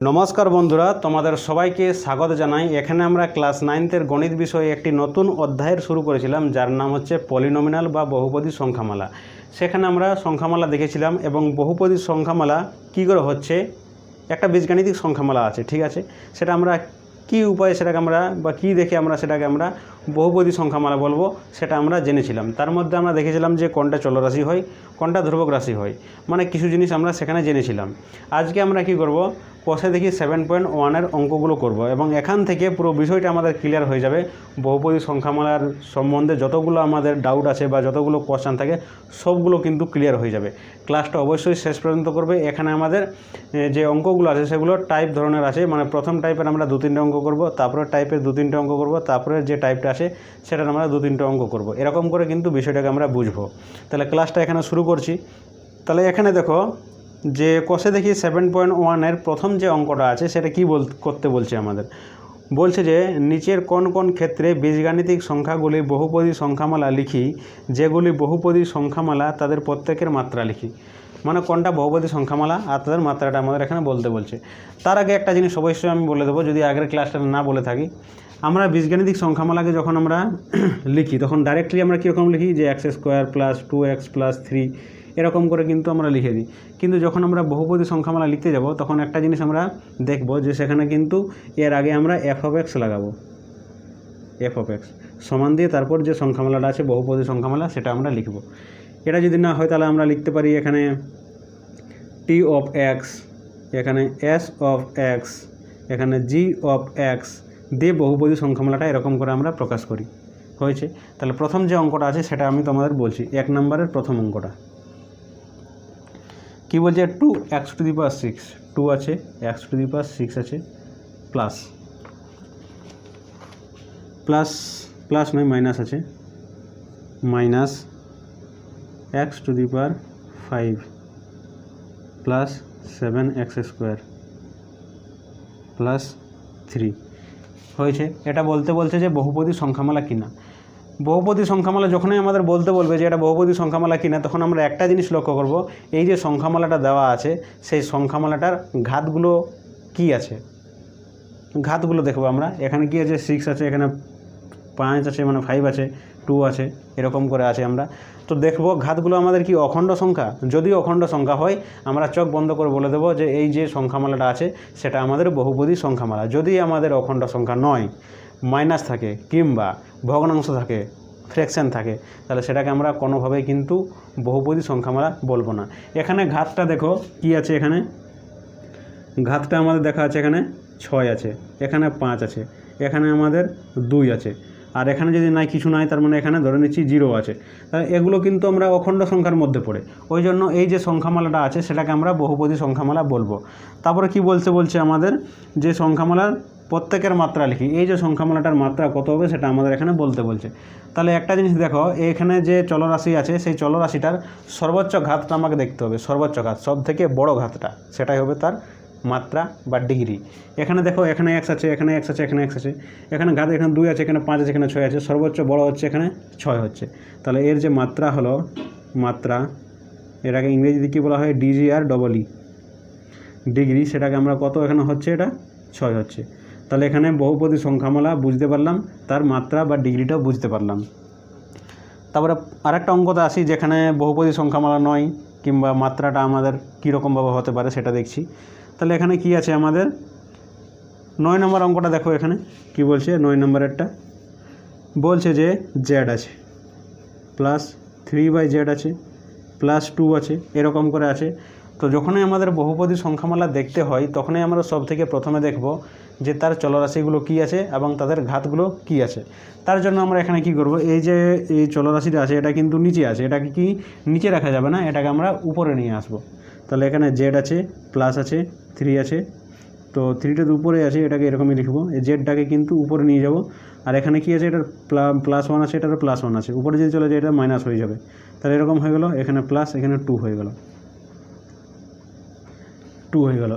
নমস্কার বন্ধুরা, তোমাদের সবাইকে স্বাগত জানাই। এখানে আমরা ক্লাস 9 গণিত বিষয়ে একটি নতুন অধ্যায়ের শুরু করেছিলাম, যার নাম হচ্ছে পলিনোমিনাল বা বহুপদী সংখ্যামালা। সেখানে আমরা সংখ্যামালা দেখেছিলাম এবং বহুপদী সংখ্যামালা কী করে হচ্ছে, একটা বীজগাণিতিক সংখ্যামালা আছে, ঠিক আছে। সেটা আমরা কী উপায়ে সেটাকে আমরা বা কী দেখে আমরা সেটাকে আমরা বহুপদী সংখ্যামালা বলবো, সেটা আমরা জেনেছিলাম। তার মধ্যে আমরা দেখেছিলাম যে কোনটা চলরাশি হয়, কোনটা ধ্রুবক রাশি হয়, মানে কিছু জিনিস আমরা সেখানে জেনেছিলাম। আজকে আমরা কি করব, কষে দেখি 7.1 অঙ্কগুলো করব এবং এখান থেকে পুরো বিষয়টা আমাদের ক্লিয়ার হয়ে যাবে। বহুপদী সংখ্যামালার সম্বন্ধে যতগুলো আমাদের ডাউট আছে বা যতগুলো কোশ্চেন থাকে সবগুলো কিন্তু ক্লিয়ার হয়ে যাবে। ক্লাসটা অবশ্যই শেষ পর্যন্ত করবে। এখানে আমাদের যে অঙ্কগুলো আছে সেগুলো টাইপ ধরনের আছে, মানে প্রথম টাইপের আমরা 2-3টে অঙ্ক করব, তারপরে টাইপের 2-3টে অঙ্ক করব, তারপরে যে টাইপটা আসে সেটার আমরা 2-3টে অঙ্ক করব। এরকম করে কিন্তু বিষয়টাকে আমরা বুঝবো। তাহলে ক্লাসটা এখানে শুরু করছি। তাহলে এখানে দেখো যে কষে দেখি 7.1 প্রথম যে অঙ্কটা আছে সেটা কি করতে বলছে আমাদের। বলছে যে নিচের কোন কোন ক্ষেত্রে বীজগাণিতিক সংখ্যাগুলি বহুপদী সংখ্যামালা লিখি, যেগুলি বহুপদী সংখ্যামালা তাদের প্রত্যেকের মাত্রা লিখি। মানে কোনটা বহুপদী সংখ্যামালা আর তাদের মাত্রাটা আমাদের এখানে বলতে বলছে। তার আগে একটা জিনিস অবশ্যই আমি বলে দেবো, যদি আগের ক্লাসটা না বলে থাকি। আমরা বীজগাণিতিক সংখ্যামালাকে যখন আমরা লিখি তখন ডাইরেক্টলি আমরা কীরকম লিখি, যে x² + 2x + 3 এরকম করে কিন্তু আমরা লিখে দিই। কিন্তু যখন আমরা বহুপদী সংখ্যামালা লিখতে যাব তখন একটা জিনিস আমরা দেখব, যে সেখানে কিন্তু এর আগে আমরা f(x) লাগাবো। f(x) সমান দিয়ে তারপর যে সংখ্যামালাটা আছে বহুপদী সংখ্যামালা সেটা আমরা লিখব। এটা যদি না হয় তাহলে আমরা লিখতে পারি এখানে t(x), এখানে s(x), এখানে g(x) দিয়ে বহুপদী সংখ্যামালাটা এরকম করে আমরা প্রকাশ করি। হয়েছে। তাহলে প্রথম যে অঙ্কটা আছে সেটা আমি তোমাদের বলছি, 1 নম্বরের প্রথম অঙ্কটা কি বলছে, 2x⁶, 2 আছে, x⁶ আছে, প্লাস প্লাস প্লাস নয় মাইনাস আছে, minus x⁵ plus 7x² plus 3 হয়েছে। এটা বলছে যে বহুপদী সংখ্যামালা কিনা। বহুপদী সংখ্যামালা যখনই আমাদের বলতে বলবে যে এটা বহুপদী সংখ্যামালা কিনা, তখন আমরা একটা জিনিস লক্ষ্য করব, এই যে সংখ্যামালাটা দেওয়া আছে সেই সংখ্যামালাটার ঘাতগুলো কি আছে, ঘাতগুলো দেখব আমরা। এখানে কি আছে, 6 আছে, এখানে 5 আছে, মানে 5 আছে, 2 আছে, এরকম করে আছে আমরা। তো দেখব ঘাতগুলো আমাদের কি অখণ্ড সংখ্যা। যদি অখণ্ড সংখ্যা হয় আমরা চোখ বন্ধ করে বলে দেবো যে এই যে সংখ্যামালাটা আছে সেটা আমাদের বহুপদী সংখ্যামালা। যদি আমাদের অখণ্ড সংখ্যা নয়, মাইনাস থাকে কিংবা ভগ্নাংশ থাকে, ফ্র্যাকশন থাকে, তাহলে সেটাকে আমরা কোনোভাবেই কিন্তু বহুপদী সংখ্যামালা বলবো না। এখানে ঘাতটা দেখো কি আছে, এখানে ঘাতটা আমাদের দেখা আছে, এখানে 6 আছে, এখানে 5 আছে, এখানে আমাদের 2 আছে, আর এখানে যদি নাই কিছু নাই তার মানে এখানে ধরে নিচ্ছি 0 আছে। তাহলে এগুলো কিন্তু আমরা অখণ্ড সংখ্যার মধ্যে পড়ে, ওই জন্য এই যে সংখ্যামালাটা আছে সেটাকে আমরা বহুপদী সংখ্যামালা বলবো। তারপরে কি বলছে আমাদের যে সংখ্যামালার প্রত্যেকের মাত্রা লিখি। এই যে সংখ্যামালাটার মাত্রা কত হবে সেটা আমাদের এখানে বলতে বলছে। তাহলে একটা জিনিস দেখো, এখানে যে চলরাশি আছে সেই চলরাশিটার সর্বোচ্চ ঘাতটা আমাকে দেখতে হবে। সর্বোচ্চ ঘাত, সব থেকে বড় ঘাতটা, সেটাই হবে তার মাত্রা বা ডিগ্রি। এখানে দেখো এখানে x আছে, এখানে x আছে, এখানে x আছে, এখানে ঘাত, এখানে 2 আছে, এখানে 5 আছে, এখানে 6 আছে, সর্বোচ্চ বড় হচ্ছে এখানে 6 হচ্ছে। তাহলে এর যে মাত্রা হলো, মাত্রা এটাকে ইংরেজিতে কী বলা হয়, DGREE, ডিগ্রি, সেটাকে আমরা কত এখানে হচ্ছে, এটা 6 হচ্ছে। তাহলে এখানে বহুপদী সংখ্যামালা বুঝতে পারলাম, তার মাত্রা বা ডিগ্রিটাও বুঝতে পারলাম। তারপরে আরেকটা অঙ্কতে আসি যেখানে বহুপদী সংখ্যামালা নয় কিংবা মাত্রাটা আমাদের কীরকমভাবে হতে পারে সেটা দেখছি। তাহলে এখানে কি আছে আমাদের 9 নম্বর অঙ্কটা দেখো, এখানে কি বলছে, 9 নম্বরেরটা বলছে যে z আছে, প্লাস 3/z আছে, প্লাস 2 আছে, এরকম করে আছে। তো যখনই আমাদের বহুপদী সংখ্যামালা দেখতে হয় তখনই আমরা সব থেকে প্রথমে দেখব যে তার চলরাশিগুলো কি আছে এবং তাদের ঘাতগুলো কি আছে। তার জন্য আমরা এখানে কি করব, এই যে এই চলরাশিটা আছে এটা কিন্তু নিচে আছে, এটাকে কি নিচে রাখা যাবে না, এটাকে আমরা উপরে নিয়ে আসব। তাহলে এখানে z আছে, প্লাস আছে, 3 আছে, তো 3টা তো উপরে আছে, এটাকে এরকমই লিখবো, এই জেডটাকে কিন্তু উপরে নিয়ে যাব। আর এখানে কি আছে, এটার +1 আছে, এটারও +1 আছে, উপরে যদি চলে যায় এটা মাইনাস হয়ে যাবে। তাহলে এরকম হয়ে গেল, এখানে প্লাস, এখানে 2 হয়ে গেল, 2 হয়ে গেল।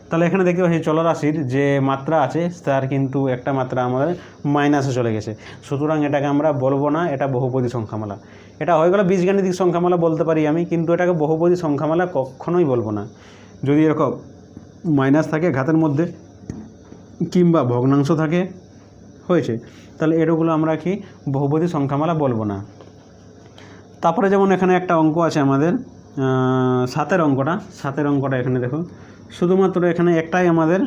তাহলে এখানে দেখতে পাচ্ছি চলরাশির যে মাত্রা আছে তার কিন্তু একটা মাত্রা আমাদের মাইনাসে চলে গেছে, সুতরাং এটাকে আমরা বলবো না এটা বহুপদী সংখ্যামালা। এটা হয়ে গেল বীজগাণিতিক সংখ্যামালা বলতে পারি আমি, কিন্তু এটাকে বহুপদী সংখ্যামালা কখনোই বলবো না। যদি এরকম মাইনাস থাকে ঘাতের মধ্যে কিংবা ভগ্নাংশ থাকে, হয়েছে, তাহলে এগুলো আমরা কি বহুপদী সংখ্যামালা বলবো না। তারপরে যেমন এখানে একটা অঙ্ক আছে আমাদের 7-এর অঙ্কটা এখানে দেখো, শুধুমাত্র এখানে একটাই আমাদের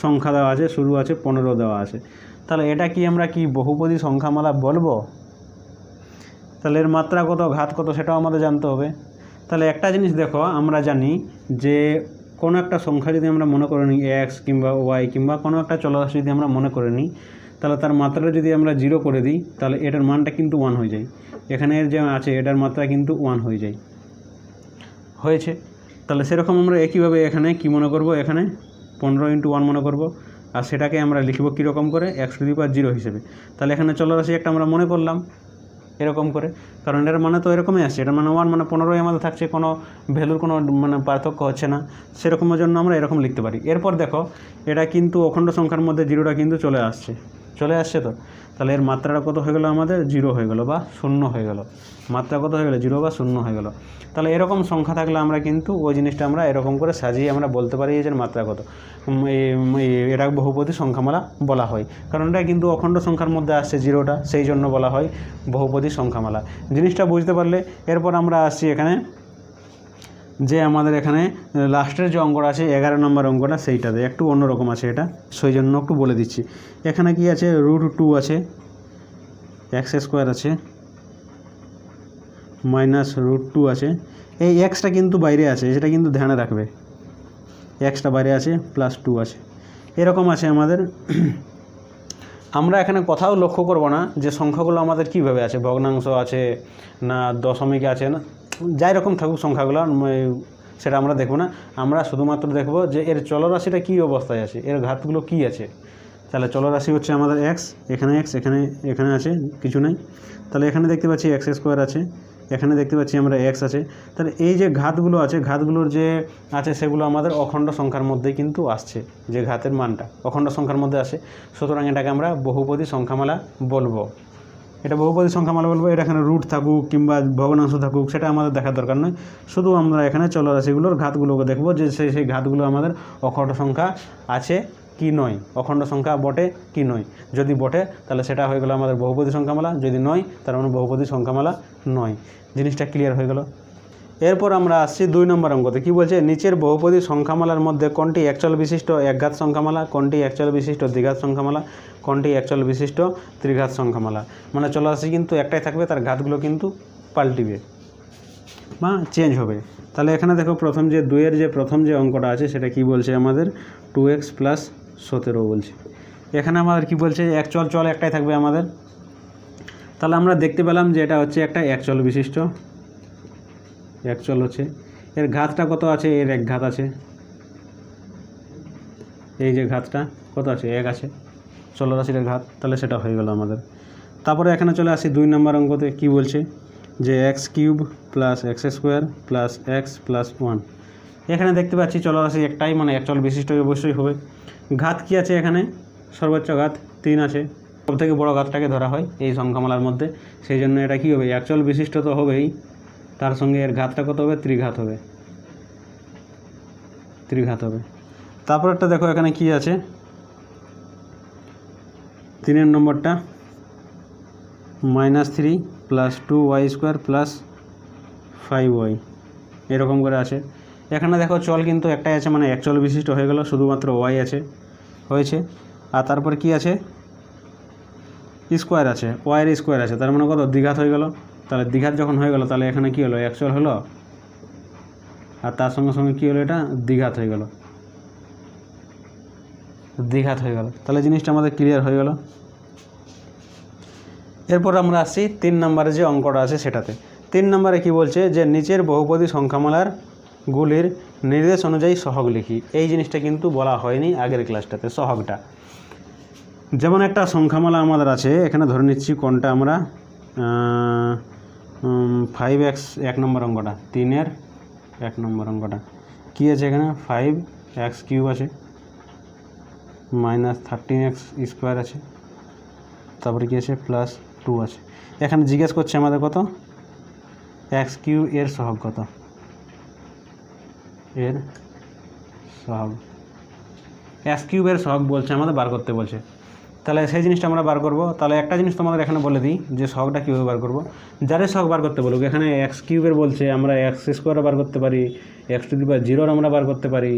সংখ্যা দেওয়া আছে, শুরু আছে 15 দেওয়া আছে, তাহলে এটা কি আমরা কি বহুপদী সংখ্যামালা বলবো? তাহলে এর মাত্রা কত, ঘাত কত, সেটাও আমাদের জানতে হবে। তাহলে একটা জিনিস দেখো, আমরা জানি যে কোনো একটা সংখ্যা যদি আমরা মনে করে নিই এক্স কিংবা ওয়াই কিংবা কোনো একটা চলরাশি যদি আমরা মনে করে নিই, তাহলে তার মাত্রাটা যদি আমরা 0 করে দিই, তাহলে এটার মানটা কিন্তু 1 হয়ে যায়। এখানে যে আছে এটার মাত্রা কিন্তু 1 হয়ে যায়, হয়েছে। তাহলে সেরকম আমরা একইভাবে এখানে কি মনে করব, এখানে 15 × 1 মনে করব, আর সেটাকে আমরা লিখব কীরকম করে, x⁻0 হিসেবে। তাহলে এখানে চলরাশি একটা আমরা মনে করলাম এরকম করে, কারণ এটার মানে তো এরকমই আসছে, এটা মানে 1 মানে 15ই আমাদের থাকছে, কোনো ভ্যালুর কোনো মানে পার্থক্য হচ্ছে না, সেরকমের জন্য আমরা এরকম লিখতে পারি। এরপর দেখো এটা কিন্তু অখণ্ড সংখ্যার মধ্যে 0টা কিন্তু চলে আসছে তো, তাহলে এর মাত্রাটা কত হয়ে গেল আমাদের, 0 হয়ে গেল বা 0 হয়ে গেল, মাত্রা কত হয়ে গেল, 0 বা 0 হয়ে গেল। তাহলে এরকম সংখ্যা থাকলে আমরা কিন্তু ওই জিনিসটা আমরা এরকম করে সাজিয়ে আমরা বলতে পারি যে মাত্রা কত, এটা বহুপদী সংখ্যামালা বলা হয়, কারণ এটা কিন্তু অখণ্ড সংখ্যার মধ্যে আসছে 0টা, সেই জন্য বলা হয় বহুপদী সংখ্যামালা। জিনিসটা বুঝতে পারলে এরপর আমরা আসছি এখানে যে আমাদের এখানে লাস্টের যে অঙ্কটা আছে 11 নম্বর অঙ্কটা, সেইটাতে একটু অন্যরকম আছে, এটা সেই জন্য একটু বলে দিচ্ছি। এখানে কি আছে, √2 আছে, x² আছে, -√2 আছে, এই এক্সটা কিন্তু বাইরে আছে, সেটা কিন্তু ধ্যানে রাখবে, এক্সটা বাইরে আছে, +2 আছে, এরকম আছে আমাদের। আমরা এখানে কোথাও লক্ষ্য করব না যে সংখ্যাগুলো আমাদের কীভাবে আছে, ভগ্নাংশ আছে না দশমিক আছে না, যাই রকম থাকুক সংখ্যাগুলো সেটা আমরা দেখব না, আমরা শুধুমাত্র দেখব যে এর চলরাশিটা কী অবস্থায় আছে, এর ঘাতগুলো কী আছে। তাহলে চলরাশি হচ্ছে আমাদের এক্স, এখানে এক্স, এখানে আছে কিছু নেই, তাহলে এখানে দেখতে পাচ্ছি x² আছে, এখানে দেখতে পাচ্ছি আমরা এক্স আছে, তাহলে এই যে ঘাতগুলো আছে, ঘাতগুলোর যে আছে সেগুলো আমাদের অখণ্ড সংখ্যার মধ্যেই কিন্তু আসছে, যে ঘাতের মানটা অখণ্ড সংখ্যার মধ্যে আসে, সুতরাং এটাকে আমরা বহুপদী সংখ্যামালা বলবো। এটা বহুপদী সংখ্যামালা বলবো। এটা এখানে রুট থাকুক কিংবা ভগ্নাংশ থাকুক সেটা আমাদের দেখার দরকার নয়, শুধু আমরা এখানে চলরাশিগুলোর ঘাতগুলোকে দেখব যে সেই ঘাতগুলো আমাদের অখণ্ড সংখ্যা আছে কি নয়, অখণ্ড সংখ্যা বটে কি নয়, যদি বটে তাহলে সেটা হয়ে গেল আমাদের বহুপদী সংখ্যামালা, যদি নয় তার মানে বহুপদী সংখ্যামালা নয়। জিনিসটা ক্লিয়ার হয়ে গেল। এরপর আমরা আসছি 2 নম্বর অঙ্কতে, কি বলছে, নিচের বহুপদী সংখ্যামালার মধ্যে কোনটি একচল বিশিষ্ট একঘাত সংখ্যামালা, কোনটি একচল বিশিষ্ট দ্বিঘাত সংখ্যামালা, কোনটি একচল বিশিষ্ট ত্রিঘাত সংখ্যামালা। মানে চলরাশি কিন্তু একটাই থাকবে, তার ঘাতগুলো কিন্তু পাল্টিবে বা চেঞ্জ হবে। তাহলে এখানে দেখো প্রথম যে 2-এর যে প্রথম যে অঙ্কটা আছে সেটা কি বলছে আমাদের 2x + 17 বলছে। এখানে আমাদের কি বলছে, চল একটাই থাকবে আমাদের। তাহলে আমরা দেখতে পেলাম যে এটা হচ্ছে একটা একচল বিশিষ্ট, একচল হচ্ছে, এর ঘাতটা কত আছে, এর এক ঘাত আছে, এই যে ঘাতটা কত আছে, 1 আছে, চলরাশির ঘাত, তাহলে সেটা হয়ে গেল আমাদের। তারপরে এখানে চলে আসি 2 নম্বর অঙ্কতে, কি বলছে যে x³ + x² + x + 1। এখানে দেখতে পাচ্ছি চলরাশি একটাই, মানে একচল বিশিষ্ট অবশ্যই হবে। ঘাত কি আছে, এখানে সর্বোচ্চ ঘাত 3 আছে, সবথেকে বড় ঘাতটাকে ধরা হয় এই সংখ্যামালার মধ্যে, সেই জন্য এটা কি হবে, একচল বিশিষ্ট তো হবেই, তার সঙ্গে এর ঘাতটা কত হবে, ত্রিঘাত হবে, ত্রিঘাত হবে। তারপরটা দেখো এখানে কি আছে, 3 নম্বরটা -3 + 2y² + 5y, এরকম করে আছে। এখানে দেখো চল কিন্তু একটাই আছে, মানে একচল বিশিষ্ট হয়ে গেল, শুধুমাত্র y আছে, হয়েছে। আর তারপর কি আছে, স্কোয়ার আছে, ওয়াইয়ের স্কোয়ার আছে, তার মানে কত, দ্বিঘাত হয়ে গেল। তাহলে দ্বিঘাত যখন হয়ে গেল তাহলে এখানে কি হলো, একচল হলো, আর তার সঙ্গে সঙ্গে কী হলো, এটা দ্বিঘাত হয়ে গেল, দ্বিঘাত হয়ে গেল। তাহলে জিনিসটা আমাদের ক্লিয়ার হয়ে গেল। এরপর আমরা আসছি 3 নম্বরে যে অঙ্কটা আছে সেটাতে। 3 নম্বরে কি বলছে যে নিচের বহুপদী সংখ্যামালার গুলির নির্দেশ অনুযায়ী সহগ লিখি। এই জিনিসটা কিন্তু বলা হয়নি আগের ক্লাসটাতে, সহগটা। যেমন একটা সংখ্যামালা আমাদের আছে, এখানে ধরে নিচ্ছি কোনটা আমরা 5x 1 নম্বর অঙ্কটা, 3-এর 1 নম্বর অঙ্কটা কী আছে, এখানে 5x³ আছে, -13x² আছে, তারপরে কী আছে, +2 আছে। এখানে জিজ্ঞেস করছে আমাদের কত, x³ এর সহগ কত, এর সহগ এক্স কিউবের সহগ বলছে আমাদের বার করতে বলছে। তাহলে সেই জিনিসটা আমরা বার করব। তাহলে একটা জিনিস তোমাদের এখানে বলে দিই যে সহগটা কীভাবে বার করব। যারে সহগ বার করতে বলুক, এখানে এক্স কিউবের বলছে, আমরা এক্স স্কোয়ারও বার করতে পারি, এক্স টু দি পাওয়ার 0 আমরা বার করতে পারি।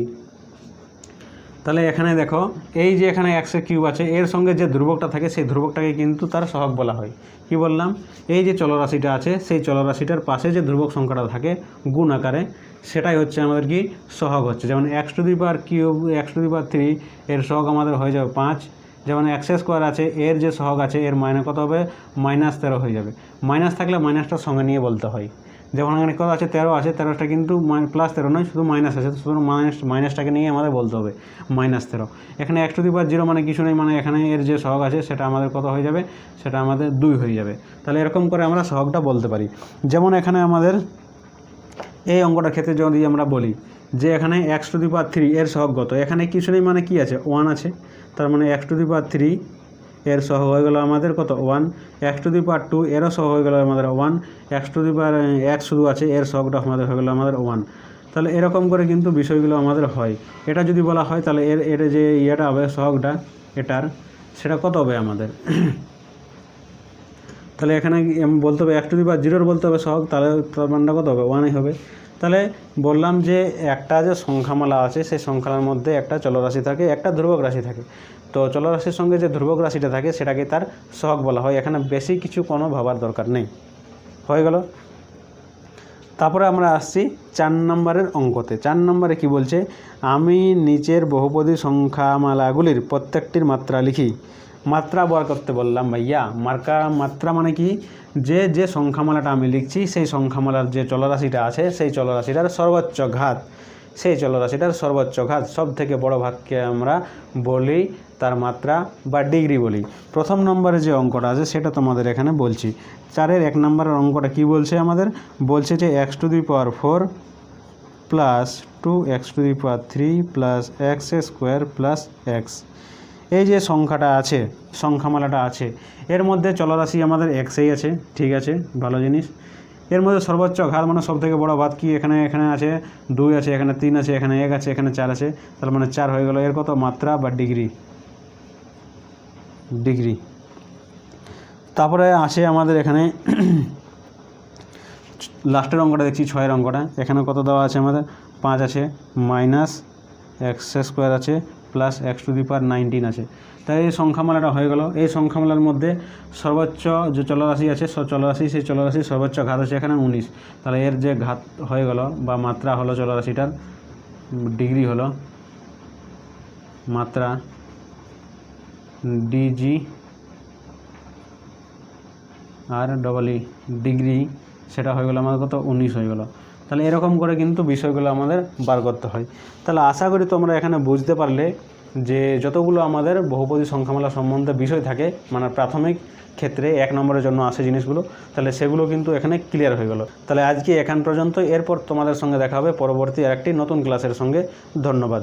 তাহলে এখানে দেখো, এই যে এখানে এক্সের কিউব আছে, এর সঙ্গে যে ধ্রুবকটা থাকে সেই ধ্রুবকটাকে কিন্তু তার সহগ বলা হয়। কি বললাম, এই যে চলরাশিটা আছে সেই চলরাশিটার পাশে যে ধ্রুবক সংখ্যাটা থাকে গুণ আকারে, সেটাই হচ্ছে আমাদের কি সহগ হচ্ছে। যেমন X to the power cube, X to the power 3 এর সহগ আমাদের হয়ে যাবে 5। যেমন এক্স স্কোয়ার আছে, এর যে সহগ আছে এর মাইনাস কত হবে, -13 হয়ে যাবে। মাইনাস থাকলে মাইনাসটার সঙ্গে নিয়ে বলতে হয়। যেমন এখানে কত আছে, 13 আছে, 13টা কিন্তু +13 নয়, শুধু মাইনাস আছে, শুধু মাইনাসটাকে নিয়ে আমাদের বলতে হবে -13। এখানে এক্স টু দি পাওয়ার 0 মানে কিছু নেই, মানে এখানে এর যে সহগ আছে সেটা আমাদের কত হয়ে যাবে, সেটা আমাদের 2 হয়ে যাবে। তাহলে এরকম করে আমরা সহগটা বলতে পারি। যেমন এখানে আমাদের এই অঙ্কটার ক্ষেত্রে যদি আমরা বলি যে এখানে এক্স টু দি পাওয়ার 3 এর সহগ কত, এখানে কিছু নেই, মানে কি আছে 1 আছে, তার মানে এক্স টু দি পাওয়ার 3 এর সহগ হয়ে গেল আমাদের কত 1। এক্স টু দি পাওয়ার 2 এরও সহগ হয়ে গেল আমাদের 1। X to the power x শুধু আছে, এর সহগটা আমাদের হয়ে গেল আমাদের 1। তাহলে এরকম করে কিন্তু বিষয়গুলো আমাদের হয়। এটা যদি বলা হয় তাহলে এর যে ইয়েটা হবে সহগটা এটার, সেটা কত হবে আমাদের তাহলে এখানে বলতে হবে এক্স টু দি পাওয়ার 0 বলতে হবে সহগ, তাহলে তার মানটা কত হবে 1 হবে। তাহলে বললাম যে একটা যে সংখ্যামালা আছে সেই সংখ্যামালার মধ্যে একটা চলরাশি থাকে, একটা ধ্রুবক রাশি থাকে। তো চলরাশির সঙ্গে যে ধ্রুবক রাশিটা থাকে সেটাকে তার সহগ বলা হয়। এখানে বেশি কিছু কোনো ভাবার দরকার নেই, হয়ে গেল। তারপরে আমরা আসছি 4 নম্বরের অঙ্কতে। 4 নম্বরে কি বলছে, আমি নিচের বহুপদী সংখ্যামালাগুলির প্রত্যেকটির মাত্রা লিখি। মাত্রা বার করতে বললাম ভাইয়া। মাত্রা মানে কি, যে সংখ্যামালাটা আমি লিখছি সেই সংখ্যামালার যে চলরাশিটা আছে সেই চলরাশিটার সর্বোচ্চ ঘাত, সেই চলরাশিটার সর্বোচ্চ ঘাত সব থেকে বড় ভাগকে আমরা বলি তার মাত্রা বা ডিগ্রি বলি। প্রথম নম্বরে যে অঙ্কটা আছে সেটা তোমাদের এখানে বলছি। 4-এর 1 নম্বরের অঙ্কটা কি বলছে আমাদের, বলছে যে x to the power 4 plus 2x two the power 3 plus x square plus x. এই যে সংখ্যাটা আছে, সংখ্যামালাটা আছে, এর মধ্যে চলরাশি আমাদের এক্সই আছে, ঠিক আছে, ভালো জিনিস। এর মধ্যে সর্বোচ্চ ঘাত মানে সব থেকে বড় ঘাত কি, এখানে আছে 2 আছে, এখানে 3 আছে, এখানে 1 আছে, এখানে 4 আছে, তার মানে 4 হয়ে গেল। এর কত মাত্রা বা ডিগ্রি। তারপরে আসে আমাদের এখানে লাস্টের অঙ্কটা দেখছি 6-এর অঙ্কটা। এখানে কত দেওয়া আছে আমাদের, 5 আছে, মাইনাস এক্স স্কোয়ার আছে, প্লাস এক্স টু দি পাওয়ার 19 আছে। তাই এই সংখ্যামালাটা হয়ে গেল। এই সংখ্যামালার মধ্যে সর্বোচ্চ যে চলরাশি আছে সেই চলরাশির সর্বোচ্চ ঘাত আছে এখানে 19। তাহলে এর যে ঘাত হয়ে গেল বা মাত্রা হলো চলরাশিটার, ডিগ্রি হলো মাত্রা ডিজি আর ডবল ডিগ্রি, সেটা হয়ে গেলো আমাদের কত 19 হয়ে গেল। তাহলে এরকম করে কিন্তু বিষয়গুলো আমাদের বার করতে হয়। তাহলে আশা করি তোমরা এখানে বুঝতে পারলে যে যতগুলো আমাদের বহুপদী সংখ্যামালা সম্বন্ধে বিষয় থাকে, মানে প্রাথমিক ক্ষেত্রে 1 নম্বরের জন্য আসে জিনিসগুলো, তাহলে সেগুলো কিন্তু এখানে ক্লিয়ার হয়ে গেল। তাহলে আজকে এখান পর্যন্ত, এরপর তোমাদের সঙ্গে দেখা হবে পরবর্তী আরেকটি নতুন ক্লাসের সঙ্গে। ধন্যবাদ।